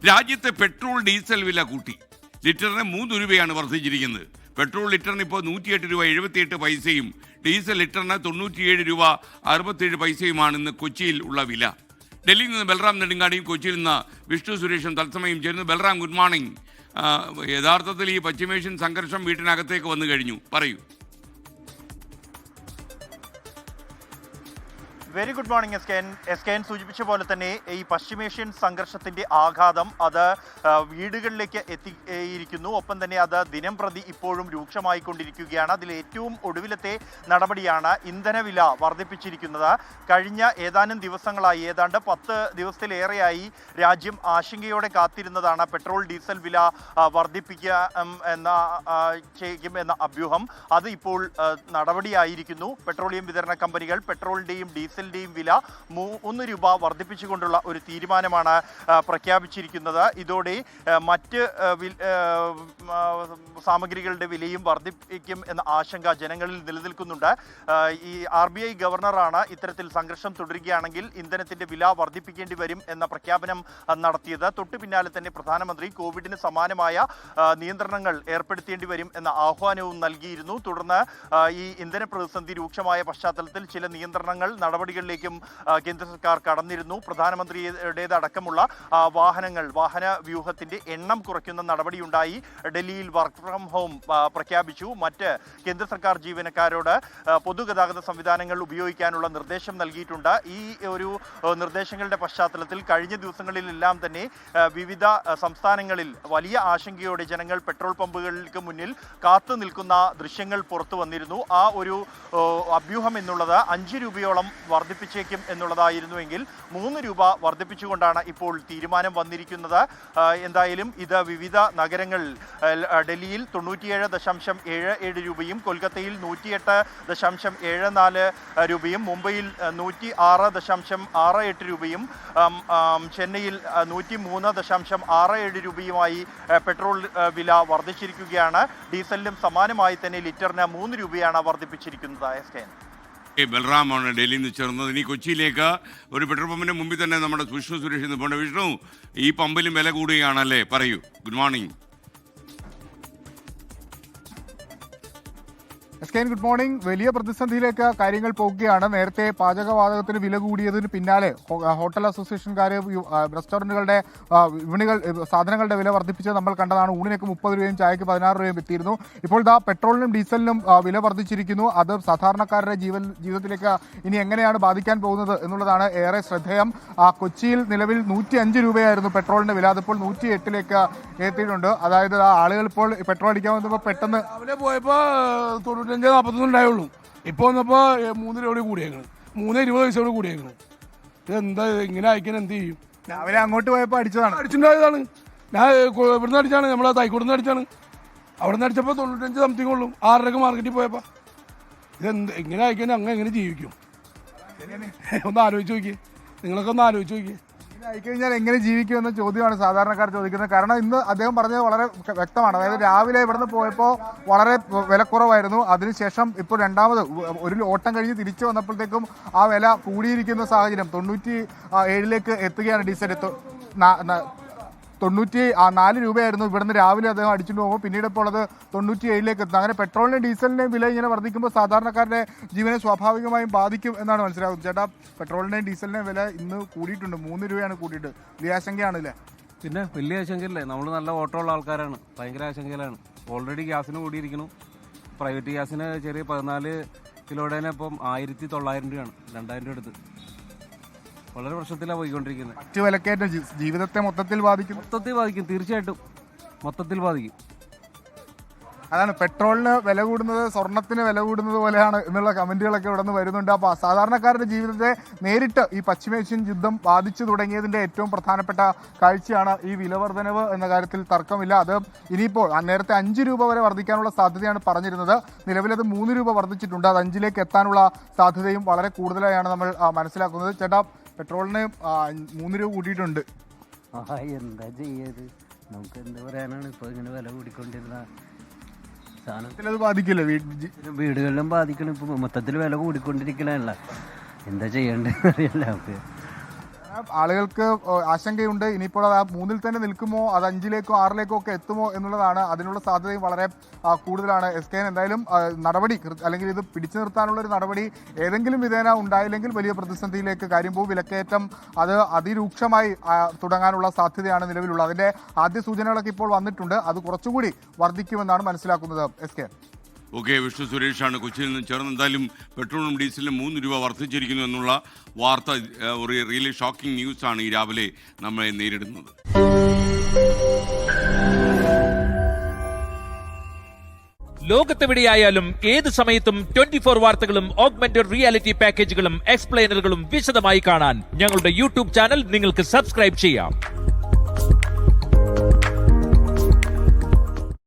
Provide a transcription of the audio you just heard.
രാജ്യത്തെ petrol diesel വില കൂട്ടി. ലിറ്ററിന് 3 രൂപയാണ് വർദ്ധിച്ചിരിക്കുന്നത്. പെട്രോൾ ലിറ്ററിന് ഇപ്പോൾ 108 രൂപ 78 പൈസയും ഡീസൽ ലിറ്ററിന് 97 രൂപ 67 പൈസയുമാണ് ഇന്ന് കൊച്ചിയിൽ ഉള്ള വില. ഡൽഹിയിൽ നിന്ന് ബൽറാം നെടുങ്ങാടിയും കൊച്ചിയിൽ നിന്ന് വിഷ്ണു സുരേഷും തത്സമയം ചേരുന്നു. Balram, good morning. യഥാർത്ഥത്തിൽ ഈ പശ്ചിമേഷ്യൻ സംഘർഷം വീട്ടിനകത്തേക്ക് വന്നു കഴിഞ്ഞു, പറയൂ. Very good morning S K N സൂചിപ്പിച്ച പോലെ തന്നെ ഈ പശ്ചിമേഷ്യൻ സംഘർഷത്തിന്റെ ആഘാതം അത് വീടുകളിലേക്ക് എത്തിയിരിക്കുന്നു. ഒപ്പം തന്നെ അത് ദിനം പ്രതി ഇപ്പോഴും രൂക്ഷമായിക്കൊണ്ടിരിക്കുകയാണ്. അതിൽ ഏറ്റവും ഒടുവിലത്തെ നടപടിയാണ് ഇന്ധനവില വർദ്ധിപ്പിച്ചിരിക്കുന്നത്. കഴിഞ്ഞ ഏതാനും ദിവസങ്ങളായി, ഏതാണ്ട് 10 ദിവസത്തിലേറെയായി രാജ്യം ആശങ്കയോടെ കാത്തിരുന്നതാണ് പെട്രോൾ ഡീസൽ വില വർദ്ധിപ്പിക്കുക എന്ന അഭ്യൂഹം. അത് ഇപ്പോൾ നടപടിയായിരിക്കുന്നു. പെട്രോളിയം വിതരണ കമ്പനികൾ പെട്രോളിന്റെയും ഡീസലിന്റെയും വില 3 രൂപ വർദ്ധിപ്പിച്ചുകൊണ്ടുള്ള ഒരു തീരുമാനമാണ് പ്രഖ്യാപിച്ചിരിക്കുന്നത്. ഇതോടെ മറ്റ് സാമഗ്രികളുടെ വിലയും വർദ്ധിപ്പിക്കും എന്ന ആശങ്ക ജനങ്ങളിൽ നിലനിൽക്കുന്നുണ്ട്. ഈ RBI ഗവർണറാണ് ഇത്തരത്തിൽ സംഘർഷം തുടരുകയാണെങ്കിൽ ഇന്ധനത്തിന്റെ വില വർദ്ധിപ്പിക്കേണ്ടി വരും എന്ന പ്രഖ്യാപനം നടത്തിയത്. തൊട്ടു പിന്നാലെ തന്നെ പ്രധാനമന്ത്രി കോവിഡിന് സമാനമായ നിയന്ത്രണങ്ങൾ ഏർപ്പെടുത്തേണ്ടി വരും എന്ന ആഹ്വാനവും നൽകിയിരുന്നു. തുടർന്ന് ഈ ഇന്ധന പ്രതിസന്ധി രൂക്ഷമായ പശ്ചാത്തലത്തിൽ ചില നിയന്ത്രണങ്ങൾ നടപടികളിലേക്കും കേന്ദ്ര സർക്കാർ കടന്നിരുന്നു. പ്രധാനമന്ത്രിയുടേതടക്കമുള്ള വാഹന വ്യൂഹത്തിന്റെ എണ്ണം കുറയ്ക്കുന്ന നടപടിയുണ്ടായി. ഡൽഹിയിൽ വർക്ക് ഫ്രം ഹോം പ്രഖ്യാപിച്ചു. മറ്റ് കേന്ദ്ര സർക്കാർ ജീവനക്കാരോട് പൊതുഗതാഗത സംവിധാനങ്ങൾ ഉപയോഗിക്കാനുള്ള നിർദ്ദേശം നൽകിയിട്ടുണ്ട്. ഈ ഒരു നിർദ്ദേശങ്ങളുടെ പശ്ചാത്തലത്തിൽ കഴിഞ്ഞ ദിവസങ്ങളിലെല്ലാം തന്നെ വിവിധ സംസ്ഥാനങ്ങളിൽ വലിയ ആശങ്കയോടെ ജനങ്ങൾ പെട്രോൾ പമ്പുകൾക്ക് മുന്നിൽ കാത്തു നിൽക്കുന്ന ദൃശ്യങ്ങൾ പുറത്തു വന്നിരുന്നു. ആ ഒരു അഭ്യൂഹം എന്നുള്ളത് 5 രൂപയോളം വർദ്ധിപ്പിച്ചേക്കും എന്നുള്ളതായിരുന്നുവെങ്കിൽ 3 രൂപ വർദ്ധിപ്പിച്ചുകൊണ്ടാണ് ഇപ്പോൾ തീരുമാനം വന്നിരിക്കുന്നത്. എന്തായാലും ഇത് വിവിധ നഗരങ്ങൾ, ഡൽഹിയിൽ 97.77 രൂപയും കൊൽക്കത്തയിൽ 108.74 രൂപയും മുംബൈയിൽ 106.68 രൂപയും ചെന്നൈയിൽ 103.67 രൂപയുമായി പെട്രോൾ വില വർദ്ധിച്ചിരിക്കുകയാണ്. ഡീസലിലും സമാനമായി തന്നെ ലിറ്ററിന് 3 രൂപയാണ് വർദ്ധിപ്പിച്ചിരിക്കുന്നത്. ബൽറാമാണ് ഡൽഹിയിൽ നിന്ന് ചേർന്നത്. ഇനി കൊച്ചിയിലേക്ക് ഒരു പെട്രോൾ പമ്പിന്റെ മുമ്പിൽ തന്നെ നമ്മുടെ വിഷ്ണു സുരേഷ് നിന്ന് പോകേണ്ട. വിഷ്ണു, ഈ പമ്പിലും വില കൂടുകയാണല്ലേ, പറയൂ. Good morning. Good morning. വലിയ പ്രതിസന്ധിയിലേക്ക് കാര്യങ്ങൾ പോകുകയാണ്. നേരത്തെ പാചകവാതകത്തിന് വില കൂടിയതിന് പിന്നാലെ ഹോട്ടൽ അസോസിയേഷൻകാർ റെസ്റ്റോറൻറ്റുകളുടെ വിപണികൾ സാധനങ്ങളുടെ വില വർദ്ധിപ്പിച്ചത് നമ്മൾ കണ്ടതാണ്. ഊണിനൊക്കെ 30 രൂപയും ചായക്ക് 16 രൂപയും എത്തിയിരുന്നു. ഇപ്പോൾ പെട്രോളിനും ഡീസലിനും വില വർദ്ധിച്ചിരിക്കുന്നു. അത് സാധാരണക്കാരുടെ ജീവിതത്തിലേക്ക് ഇനി എങ്ങനെയാണ് ബാധിക്കാൻ പോകുന്നത് എന്നുള്ളതാണ് ഏറെ ശ്രദ്ധേയം. കൊച്ചിയിൽ നിലവിൽ 105 രൂപയായിരുന്നു പെട്രോളിന്റെ വില. അതിപ്പോൾ 108ലേക്ക് എത്തിയിട്ടുണ്ട്. അതായത് ആളുകൾ ഇപ്പോൾ പെട്രോൾ അടിക്കാൻ വന്നപ്പോൾ പെട്ടെന്ന് രാവിലെ പോയപ്പോൾ 95-41 ഉണ്ടായുള്ളൂ. ഇപ്പോൾ വന്നപ്പോൾ 3 രൂപ കൂടിയേക്കണം, 3.20 പൈസ കൂടിയേക്കണം. ഇതെന്താ ഇങ്ങനെ അയക്കാൻ എന്ത് ചെയ്യും? രാവിലെ അങ്ങോട്ട് പോയപ്പോൾ അടിച്ചിട്ടുണ്ടായതാണ്. ഞാൻ ഇവിടുന്ന് അടിച്ചാണ്, നമ്മളെ തൈക്കൂടുന്ന് അടിച്ചാണ്. അവിടെ നിന്ന് അടിച്ചപ്പോൾ 95 സംതിങ് ഉള്ളൂ. 6:30 മാർക്കറ്റിൽ പോയപ്പോൾ. ഇതെന്ത് ഇങ്ങനെ അയക്കാൻ എങ്ങനെ ജീവിക്കും? ഒന്ന് ആലോചിച്ച് നോക്കിയേ, നിങ്ങളൊക്കെ ഒന്ന് ആലോചിച്ച് നോക്കിയേ. ആയിക്കഴിഞ്ഞാൽ എങ്ങനെ ജീവിക്കുമെന്ന ചോദ്യമാണ് സാധാരണക്കാർ ചോദിക്കുന്നത്. കാരണം ഇന്ന് അദ്ദേഹം പറഞ്ഞത് വളരെ വ്യക്തമാണ്. അതായത് രാവിലെ ഇവിടുന്ന് പോയപ്പോൾ വളരെ വിലക്കുറവായിരുന്നു. അതിനുശേഷം ഇപ്പോൾ രണ്ടാമത് ഒരു ഓട്ടം കഴിഞ്ഞ് തിരിച്ചു വന്നപ്പോഴത്തേക്കും ആ വില കൂടിയിരിക്കുന്ന സാഹചര്യം. 97ലേക്ക് എത്തുകയാണ് ഡീസൽ. 94 രൂപയായിരുന്നു ഇവിടുന്ന് രാവിലെ അദ്ദേഹം അടിച്ചുകൊണ്ട് പോകുമ്പോൾ. പിന്നീട് ഇപ്പോൾ അത് 97ലേക്ക് എത്തുന്നത്. അങ്ങനെ പെട്രോളിൻ്റെയും ഡീസലിൻ്റെയും വില ഇങ്ങനെ വർദ്ധിക്കുമ്പോൾ സാധാരണക്കാരുടെ ജീവനെ സ്വാഭാവികമായും ബാധിക്കും എന്നാണ് മനസ്സിലാകുന്നത്. ചേട്ടാ, പെട്രോളിൻ്റെയും ഡീസലിൻ്റെയും വില ഇന്ന് കൂടിയിട്ടുണ്ട്. 3 രൂപയാണ് കൂടിയിട്ട്. വലിയ ആശങ്കയാണല്ലേ? പിന്നെ വലിയ ആശങ്കയല്ലേ. നമ്മൾ നല്ല ഓട്ടോ ഉള്ള ആൾക്കാരാണ്, ഭയങ്കര ആശങ്കയിലാണ്. ഓൾറെഡി ഗ്യാസിന് കൂടിയിരിക്കുന്നു. പ്രൈവറ്റ് ഗ്യാസിന് ചെറിയ 14 കിലോയുടെ ഇപ്പം 1900 രൂപയാണ്, 2000 രൂപ എടുത്ത്. വളരെ പ്രശ്നത്തിലാണ് പോയിക്കൊണ്ടിരിക്കുന്നത്. മറ്റു വിലക്കയറ്റം ജീവിതത്തെ മൊത്തത്തിൽ ബാധിക്കും. തീർച്ചയായിട്ടും മൊത്തത്തിൽ ബാധിക്കും. അതാണ് പെട്രോളിന് വില കൂടുന്നത് സ്വർണത്തിന് വില കൂടുന്നത് പോലെയാണ് എന്നുള്ള കമന്റുകളൊക്കെ ഇവിടെ നിന്ന് വരുന്നുണ്ട്. അപ്പോൾ സാധാരണക്കാരുടെ ജീവിതത്തെ നേരിട്ട് ഈ പശ്ചിമേഷ്യൻ യുദ്ധം ബാധിച്ചു തുടങ്ങിയതിൻ്റെ ഏറ്റവും പ്രധാനപ്പെട്ട കാഴ്ചയാണ് ഈ വിലവർദ്ധനവ് എന്ന കാര്യത്തിൽ തർക്കമില്ല. അത് ഇനിയിപ്പോൾ നേരത്തെ 5 രൂപ വരെ വർദ്ധിക്കാനുള്ള സാധ്യതയാണ് പറഞ്ഞിരുന്നത്. നിലവിലത് 3 രൂപ വർദ്ധിച്ചിട്ടുണ്ട്. അത് 5ലേക്ക് എത്താനുള്ള സാധ്യതയും വളരെ കൂടുതലായാണ് നമ്മൾ മനസ്സിലാക്കുന്നത്. ചേട്ടാ, പെട്രോളിന് 3 രൂപ കൂട്ടിയിട്ടുണ്ട്. എന്താ ചെയ്യത്, നമുക്ക് എന്ത് പറയാനാണ്. ഇപ്പോൾ ഇങ്ങനെ വില കൂടിക്കൊണ്ടിരുന്ന സാധനത്തിൽ ബാധിക്കില്ലേ? വീടുകളിലും ബാധിക്കണം. ഇപ്പോൾ മൊത്തത്തിൽ വില കൂടിക്കൊണ്ടിരിക്കണല്ല, എന്താ ചെയ്യേണ്ടതെന്ന് അറിയില്ല നമുക്ക്. ആളുകൾക്ക് ആശങ്കയുണ്ട്. ഇനിയിപ്പോൾ അത് 3-ൽ തന്നെ നിൽക്കുമോ, അത് 5-ലേക്കോ 6-ലേക്കോ ഒക്കെ എത്തുമോ എന്നുള്ളതാണ്. അതിനുള്ള സാധ്യതയും വളരെ കൂടുതലാണ്. SKN എന്തായാലും നടപടി അല്ലെങ്കിൽ ഇത് പിടിച്ചു നിർത്താനുള്ള ഒരു നടപടി ഏതെങ്കിലും വിധേന ഉണ്ടായില്ലെങ്കിൽ വലിയ പ്രതിസന്ധിയിലേക്ക് കാര്യം പോകും. വിലക്കയറ്റം അത് അതിരൂക്ഷമായി തുടങ്ങാനുള്ള സാധ്യതയാണ് നിലവിലുള്ളത്. അതിന്റെ ആദ്യ സൂചനകളൊക്കെ ഇപ്പോൾ വന്നിട്ടുണ്ട്. അത് കുറച്ചുകൂടി വർദ്ധിക്കുമെന്നാണ് മനസ്സിലാക്കുന്നത്. SKN. ഓക്കെ, വിഷ്ണു സുരേഷാണ് കൊച്ചിയിൽ നിന്ന് ചേർന്ന്. എന്തായാലും പെട്രോളും ഡീസലിനും 3 രൂപ വർദ്ധിച്ചിരിക്കുന്നു എന്നുള്ള വാർത്ത ഒരു റിയലി ഷോക്കിംഗ് ന്യൂസാണ് ഈ രാവിലെ നമ്മളെ നേരിടുന്നത്. ലോകത്തെവിടെയായാലും ഏത് സമയത്തും 24 വാർത്തകളും ഓഗ്മെന്റഡ് റിയാലിറ്റി പാക്കേജുകളും എക്സ്പ്ലെയിനറുകളും വിശദമായി കാണാൻ ഞങ്ങളുടെ യൂട്യൂബ് ചാനൽ നിങ്ങൾക്ക് സബ്സ്ക്രൈബ് ചെയ്യാം.